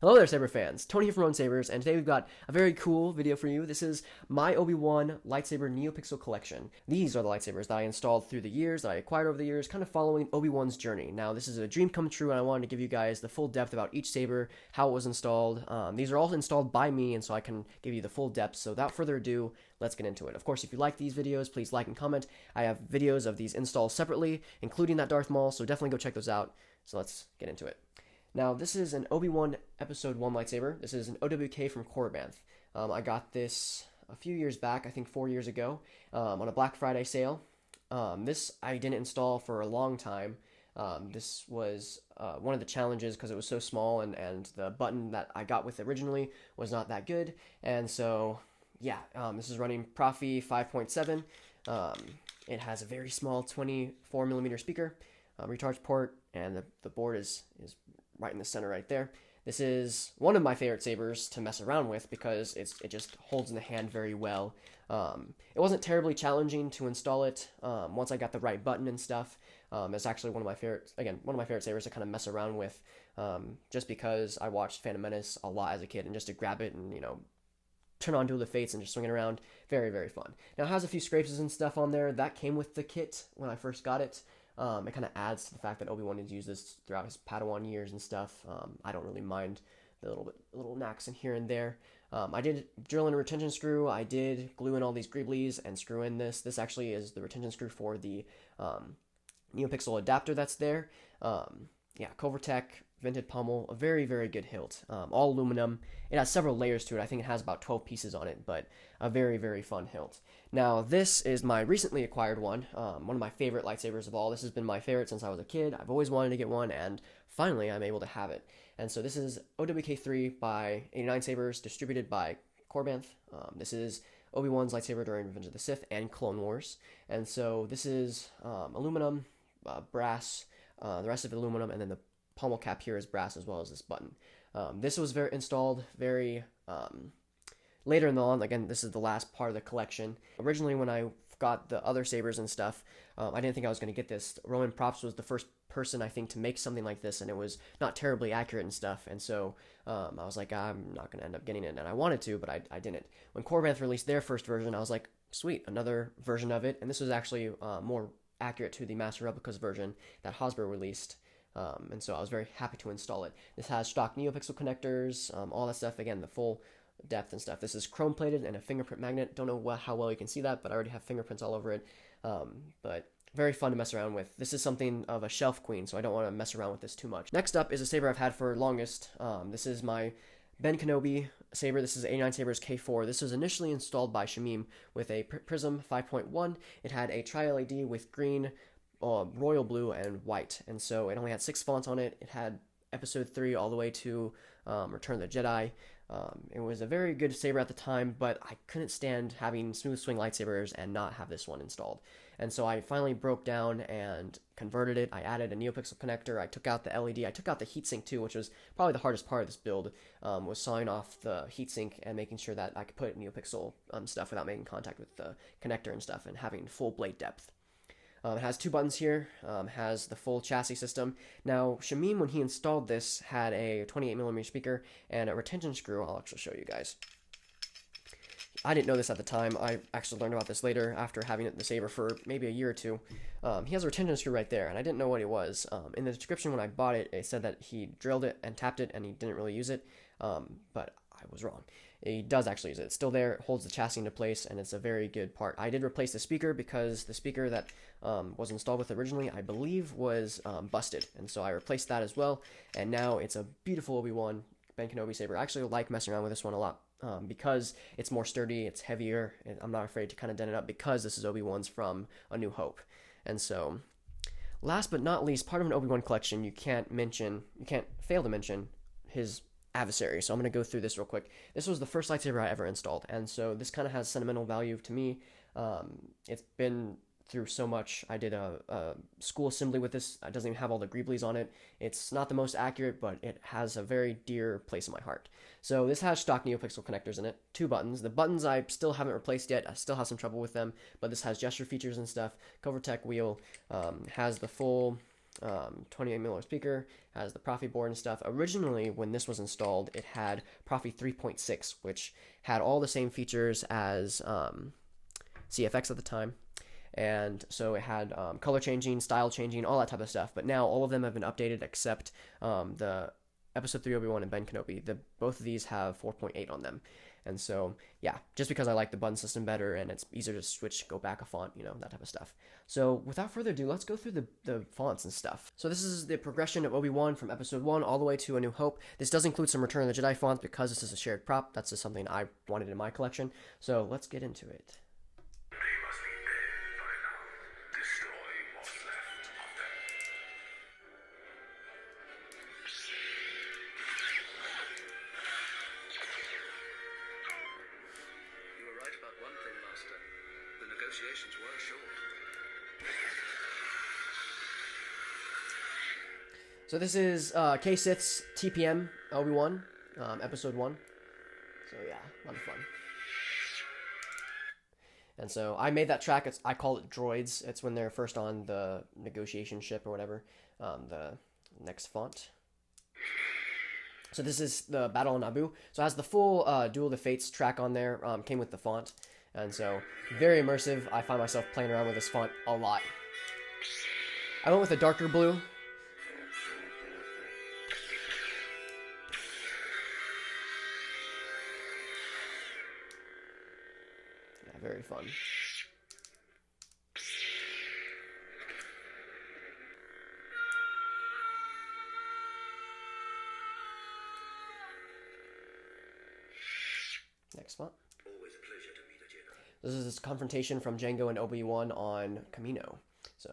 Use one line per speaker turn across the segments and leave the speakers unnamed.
Hello there, Saber fans. Tony here from Sabers, and today we've got a very cool video for you. This is my Obi Wan lightsaber Neopixel collection. These are the lightsabers that I installed through the years, that I acquired over the years, kind of following Obi Wan's journey. Now, this is a dream come true, and I wanted to give you guys the full depth about each saber, how it was installed. These are all installed by me, and so I can give you the full depth. So without further ado, let's get into it. Of course, if you like these videos, please like and comment. I have videos of these installs separately, including that Darth Maul, so definitely go check those out. So let's get into it. Now, this is an Obi Wan Episode 1 lightsaber. This is an OWK from Korribanth. I got this a few years back, I think 4 years ago, on a Black Friday sale. This I didn't install for a long time. This was one of the challenges because it was so small, and the button that I got with originally was not that good. And so, yeah, this is running proffie 5.7. It has a very small 24mm speaker, recharge port, and the board is right in the center right there. This is one of my favorite sabers to mess around with because it just holds in the hand very well. It wasn't terribly challenging to install it once I got the right button and stuff. It's actually one of my favorite sabers to kind of mess around with, just because I watched Phantom Menace a lot as a kid, and just to grab it and turn on Duel of the Fates and just swing it around, very, very fun. Now, it has a few scrapes and stuff on there. That came with the kit when I first got it. It kind of adds to the fact that Obi-Wan has used this throughout his Padawan years and stuff. I don't really mind the little knacks in here and there. I did drill in a retention screw. I did glue in all these greeblies and screw in this. This actually is the retention screw for the Neopixel adapter that's there. Yeah, Covertech, vented pommel, a very, very good hilt. All aluminum. It has several layers to it. I think it has about 12 pieces on it, but a very, very fun hilt. Now, this is my recently acquired one of my favorite lightsabers of all. This has been my favorite since I was a kid. I've always wanted to get one, and finally I'm able to have it. And so this is OWK3 by 89 Sabers, distributed by Korribanth. This is Obi-Wan's lightsaber during Revenge of the Sith and Clone Wars. And so this is aluminum, brass, the rest of it aluminum, and then the pommel cap here is brass as well as this button. This was installed very later in the line. Again, this is the last part of the collection. Originally, when I got the other sabers and stuff, I didn't think I was going to get this. Roman Props was the first person, I think, to make something like this, and it was not terribly accurate and stuff. And so I was like, I'm not going to end up getting it, and I wanted to, but I didn't. When Korribanth released their first version, I was like, sweet, another version of it. And this was actually more accurate to the Master Replicas version that Hasbro released. And so I was very happy to install it. This has stock Neopixel connectors, all that stuff. Again, the full depth and stuff. This is chrome plated and a fingerprint magnet. Don't know how well you can see that, but I already have fingerprints all over it. But very fun to mess around with. This is something of a shelf queen, so I don't want to mess around with this too much. Next up is a saber I've had for longest. This is my Ben Kenobi saber. This is 89 Sabers K4. This was initially installed by Shamim with a Prism 5.1. It had a tri-LED with green, royal blue, and white, and so it only had 6 fonts on it. It had Episode 3 all the way to Return of the Jedi. It was a very good saber at the time, but I couldn't stand having smooth swing lightsabers and not have this one installed. And so I finally broke down and converted it. I added a Neopixel connector. I took out the LED. I took out the heatsink too, which was probably the hardest part of this build, was sawing off the heatsink and making sure that I could put Neopixel stuff without making contact with the connector and stuff, and having full blade depth. It has 2 buttons here, has the full chassis system. Now, Shamim, when he installed this, had a 28mm speaker and a retention screw. I'll actually show you guys. I didn't know this at the time. I actually learned about this later after having the saber for maybe a year or two. He has a retention screw right there, and I didn't know what it was. In the description when I bought it, it said that he drilled it and tapped it, and he didn't really use it, but I was wrong. He does actually use it. It's still there, it holds the chassis into place, and it's a very good part. I did replace the speaker because the speaker that was installed with originally, I believe, was busted, and so I replaced that as well, and now it's a beautiful Obi-Wan Ben Kenobi saber. I actually like messing around with this one a lot because it's more sturdy, it's heavier, and I'm not afraid to kind of dent it up because this is Obi-Wan's from A New Hope. And so, last but not least, part of an Obi-Wan collection, you can't fail to mention his Adversary. So I'm going to go through this real quick. This was the first lightsaber I ever installed, and so this kind of has sentimental value to me. It's been through so much. I did a school assembly with this. It doesn't even have all the greeblies on it. It's not the most accurate, but it has a very dear place in my heart. So this has stock Neopixel connectors in it, 2 buttons. The buttons I still haven't replaced yet. I still have some trouble with them, but this has gesture features and stuff. Covertech wheel, has the full 28mm speaker, has the proffie board and stuff. Originally, when this was installed, it had proffie 3.6, which had all the same features as CFX at the time. And so it had color changing, style changing, all that type of stuff. But now all of them have been updated except the Episode 3 Obi Wan and Ben Kenobi. Both of these have 4.8 on them. And so, yeah, just because I like the button system better and it's easier to switch, go back a font, you know, that type of stuff. So without further ado, let's go through the fonts and stuff. So this is the progression of Obi Wan from Episode 1 all the way to A New Hope. This does include some Return of the Jedi fonts because this is a shared prop. That's just something I wanted in my collection. So let's get into it. So this is K-Sith's TPM Obi Wan, Episode 1. So yeah, a lot of fun. And so I made that track. I call it Droids. It's when they're first on the negotiation ship or whatever. The next font. So this is the Battle on Naboo. So it has the full Duel of the Fates track on there. Came with the font. And so very immersive. I find myself playing around with this font a lot. I went with a darker blue. Very fun. Next font. Always a pleasure to meet a Jedi. This is this confrontation from Jango and Obi Wan on Kamino. So.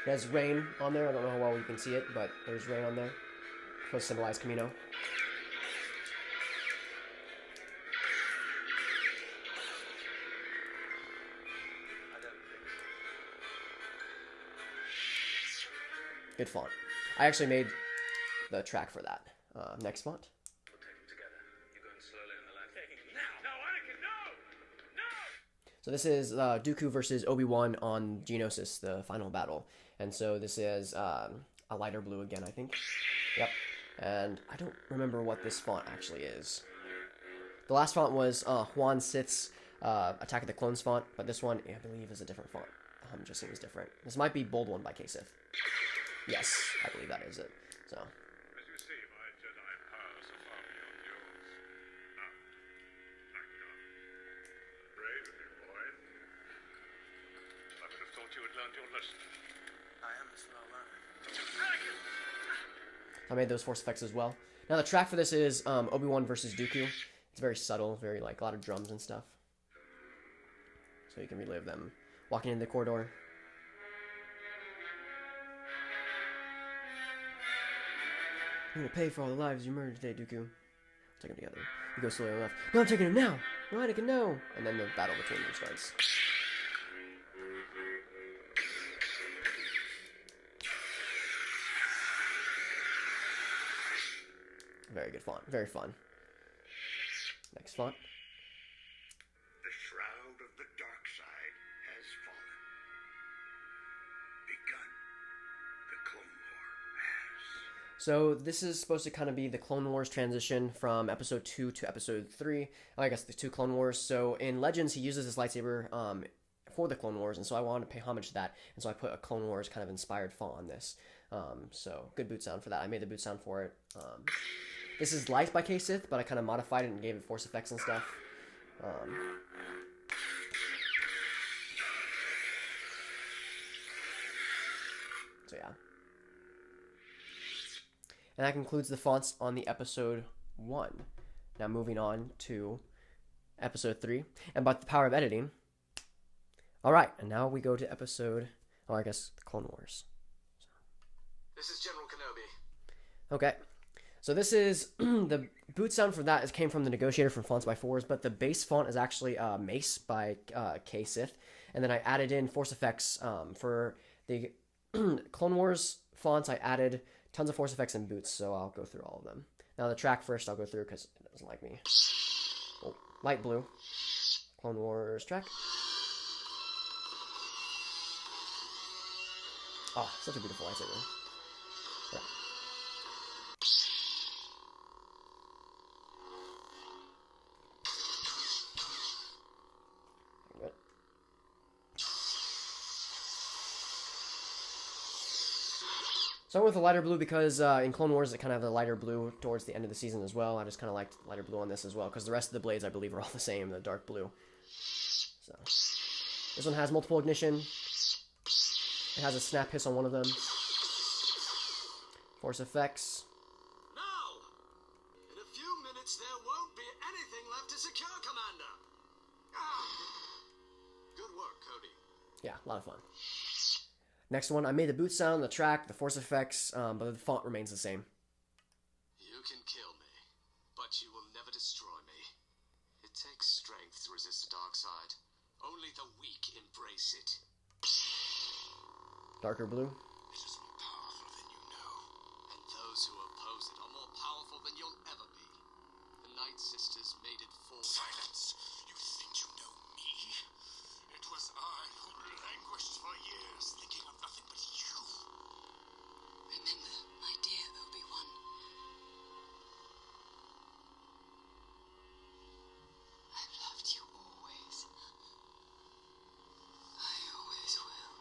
There's rain on there. I don't know how well you can see it, but there's rain on there. Supposed to symbolize Kamino. Good font. I actually made the track for that. Next font. We'll take them together. You're going slowly on the left. No, Anakin, no! So this is Dooku versus Obi-Wan on Geonosis, the final battle. And so this is a lighter blue again, I think. Yep. And I don't remember what this font actually is. The last font was Juan Sith's Attack of the Clones font, but this one, I believe, is a different font. Just seems different. This might be Bold One by K-Sith. Yes, I believe that is it. So. As you see, my Jedi powers are far beyond yours. Brave of you, boy. I would have thought you had learned your lesson. I am a slow learner. I made those force effects as well. Now the track for this is Obi-Wan versus Dooku. It's very subtle, very like a lot of drums and stuff. So you can relive them walking in the corridor. I'm gonna pay for all the lives you murdered today, Dooku. Take them together. You go slowly on the left. No, I'm taking him now! No, Anakin, no! And then the battle between them starts. Very good font. Very fun. Next font.
The shroud of the dark side has fallen. Begun. The Clone War has.
So this is supposed to kind of be the Clone Wars transition from Episode 2 to Episode 3. I guess the two Clone Wars. So in Legends, he uses his lightsaber for the Clone Wars, and so I wanted to pay homage to that, and so I put a Clone Wars kind of inspired font on this. So good boot sound for that. I made the boot sound for it. This is Light by K-Sith, but I kind of modified it and gave it force effects and stuff. So yeah. And that concludes the fonts on the Episode 1. Now moving on to Episode 3. And about the power of editing. Alright, and now we go to Episode... Oh, I guess the Clone Wars.
This is General Kenobi.
Okay. So this is... the boot sound for that came from the Negotiator from Fonts by Fours, but the base font is actually Mace by K-Sith. And then I added in force effects for the Clone Wars fonts. I added tons of force effects and boots, so I'll go through all of them. Now the track first I'll go through because it doesn't like me. Oh, light blue. Clone Wars track. Oh, such a beautiful lightsaber. Yeah. Good. So I went with the lighter blue because in Clone Wars it kind of have the lighter blue towards the end of the season as well. I just kind of liked lighter blue on this as well because the rest of the blades I believe are all the same, the dark blue. So this one has multiple ignition. It has a snap hiss on one of them. Force effects.
Now, in a few minutes there won't be anything left to secure, Commander. Good work, Cody.
Yeah, a lot of fun. Next one, I made the boot sound, the track, the force effects, but the font remains the same.
You can kill me, but you will never destroy me. It takes strength to resist the dark side. Only the weak embrace it.
Darker blue.
It is more powerful than you know. And those who oppose it are more powerful than you'll ever be. The Night Sisters made it for
Silence! You think you know me? It was I who languished for years, thinking of nothing but you.
Remember, my dear Obi Wan. I've loved you always. I always will.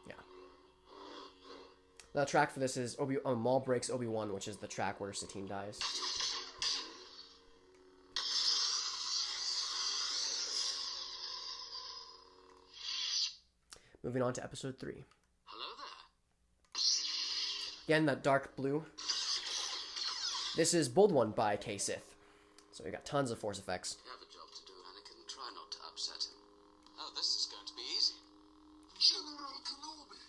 Yeah. The track for this is Maul breaks Obi Wan, which is the track where Satine dies. Moving on to episode 3.
Hello there.
Again, that dark blue. This is Bold One by K. Sith. So we got tons of force effects.
You have a job to do, Anakin. Try not to upset him. Oh, this is going to be easy.
General Kenobi!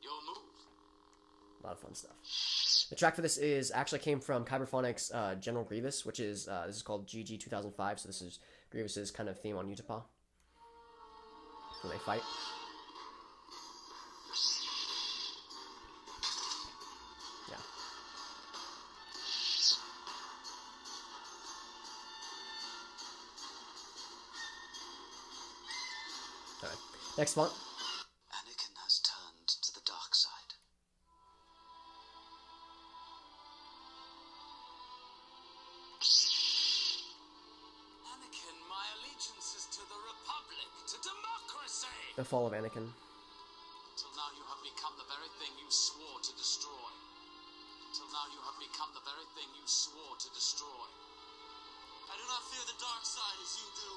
Your move.
A lot of fun stuff. The track for this is actually came from Kyberphonics' General Grievous, which is this is called GG 2005. So this is Grievous's kind of theme on Utapau when they fight. Yeah. All right. Next font.
Anakin has turned to the dark side. Anakin, my allegiance is to the Republic, to democracy!
The Fall of Anakin.
Until now you have become the very thing you swore to destroy. Until now you have become the very thing you swore to destroy. I do not fear the dark side as you do.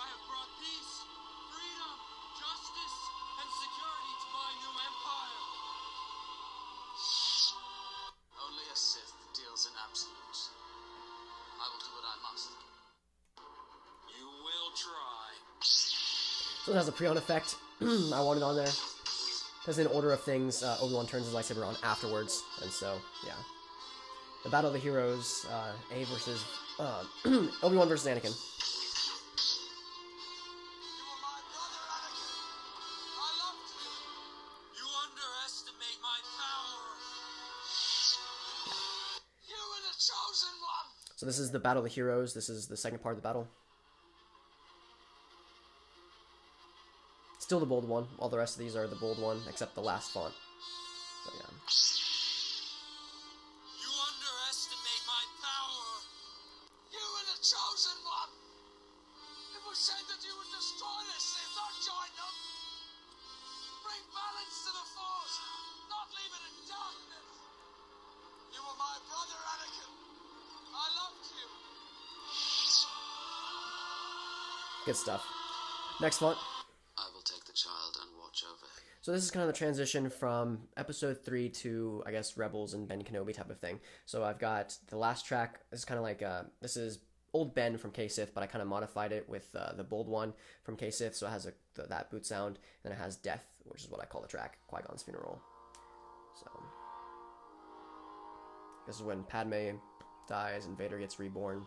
I have brought peace, freedom, justice, and security to my new empire. Only a Sith deals in absolutes. I will do what I must. You will try.
So it has a pre-on effect. I wanted on there. Because in order of things, Obi-Wan turns his lightsaber on afterwards. And so, yeah. The Battle of the Heroes, A versus... Obi-Wan versus Anakin.
You were my brother, Anakin. I loved you. You underestimate my power. You were the chosen one.
So this is the Battle of the Heroes. This is the second part of the battle. Still the Bold One. All the rest of these are the Bold One, except the last font. So, yeah.
You underestimate my power. You were the chosen one. It was said that you would destroy the Sith, not join them. Bring balance to the Force, not leave it in darkness. You were my brother, Anakin. I loved you.
Good stuff. Next font.
I will take the child and watch over him.
So this is kind of the transition from episode 3 to, I guess, Rebels and Ben Kenobi type of thing. So I've got the last track. This is kind of like, this is old Ben from K-Sith, but I kind of modified it with the Bold One from K-Sith. So it has that boot sound. Then it has Death, which is what I call the track, Qui-Gon's Funeral. So this is when Padme dies and Vader gets reborn.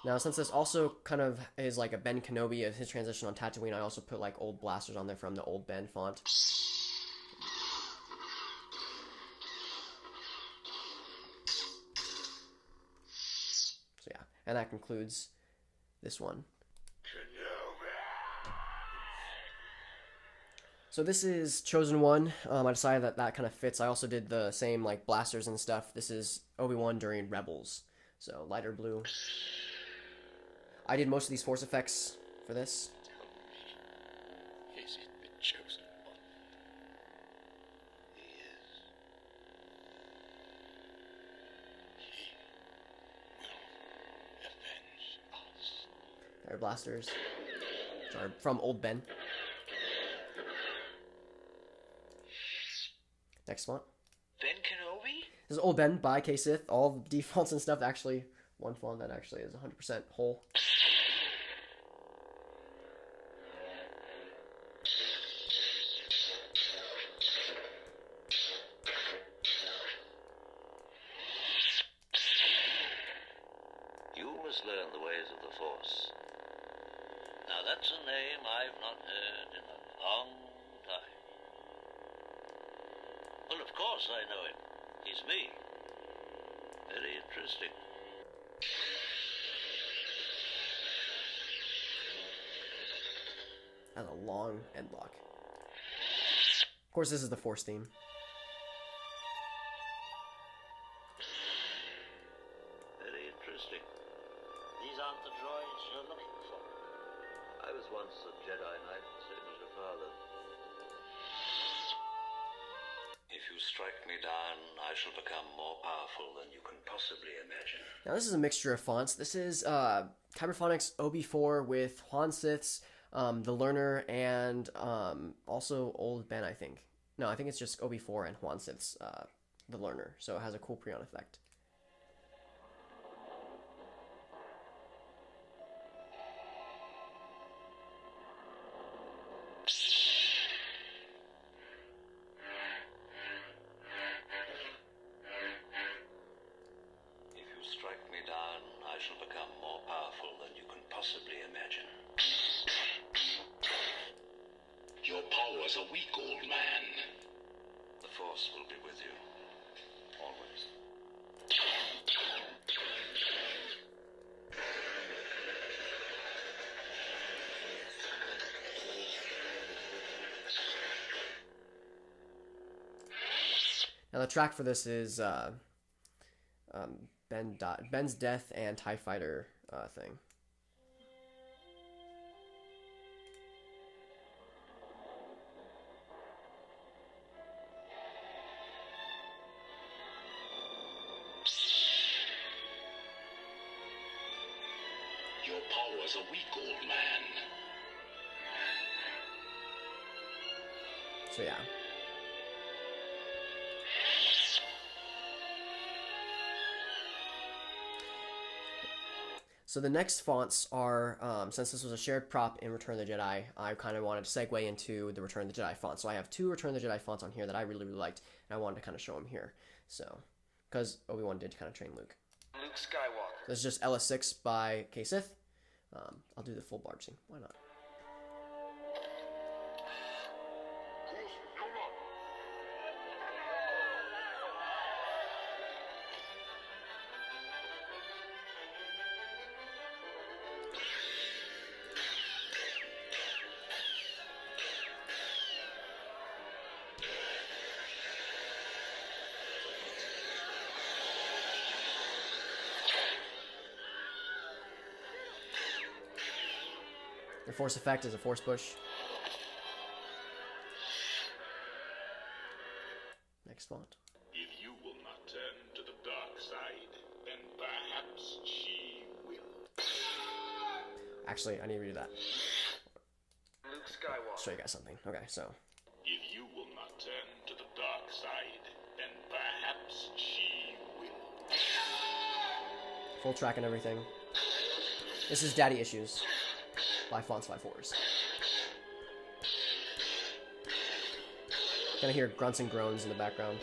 Now, since this also kind of is like a Ben Kenobi of his transition on Tatooine, I also put like old blasters on there from the old Ben font. So yeah, and that concludes this one. So this is Chosen One. I decided that that kind of fits. I also did the same like blasters and stuff. This is Obi Wan during Rebels, so lighter blue. I did most of these force effects for this.
Is it the chosen one? He is. He will avenge us.
Fire blasters, which are from old Ben. Next font.
Ben Kenobi?
This is old Ben by K Sith. All the defaults and stuff. Actually, one font that actually is 100% whole.
You must learn the ways of the Force. Now that's a name I've not heard in a long time. Well, of course I know him. He's me. Very interesting.
And a long end block. Of course, this is the Force theme.
Very interesting. These aren't the droids you're looking for. I was once a Jedi Knight, same as your father. If you strike me down, I shall become more powerful than you can possibly imagine.
Now, this is a mixture of fonts. This is Kyberphonics OB4 with Juan Sith's, the Learner, and also Old Ben, I think. No, I think it's just OB4 and Juan Sith's, the Learner. So it has a cool pre-on effect.
If you strike me down, I shall become more powerful than you can possibly imagine.
Your powers are weak, old man.
The Force will be with you. Always.
Now, the track for this is Ben's death and TIE Fighter thing.
Your powers are weak, old man.
So yeah. So the next fonts are, since this was a shared prop in Return of the Jedi, I kind of wanted to segue into the Return of the Jedi fonts. So I have two Return of the Jedi fonts on here that I really, really liked, and I wanted to kind of show them here. So, because Obi-Wan did kind of train Luke.
Luke Skywalker.
This is just LS6 by K Sith. I'll do the full barge scene. Why not? The force effect is a force push. Next font.
If you will not turn to the dark side, then perhaps she will.
Actually, I need to redo that.
Luke Skywalker.
Show you guys something. Okay, so
If you will not turn to the dark side, then perhaps she will.
full track and everything. This is Daddy Issues by Fonts by Fours. Gonna hear grunts and groans in the background.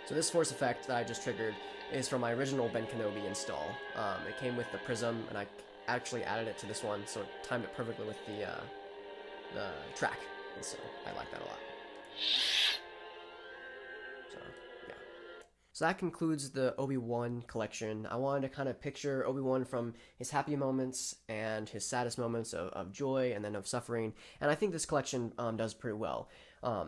So this force effect that I just triggered is from my original Ben Kenobi install. It came with the prism, and I actually added it to this one, so it timed it perfectly with the track, and so I like that a lot. So, yeah. So that concludes the Obi Wan collection. I wanted to kind of picture Obi Wan from his happy moments and his saddest moments of joy and then of suffering, and I think this collection does pretty well.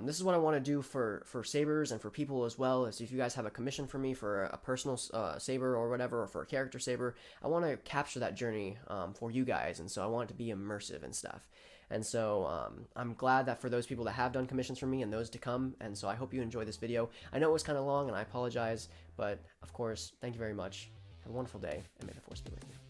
This is what I want to do for Sabers and for people as well, is if you guys have a commission for me for a personal Saber or whatever, or for a character Saber, I want to capture that journey for you guys, and so I want it to be immersive and stuff. And so I'm glad that for those people that have done commissions for me and those to come, and so I hope you enjoy this video. I know it was kind of long, and I apologize, but of course, thank you very much. Have a wonderful day, and may the Force be with you.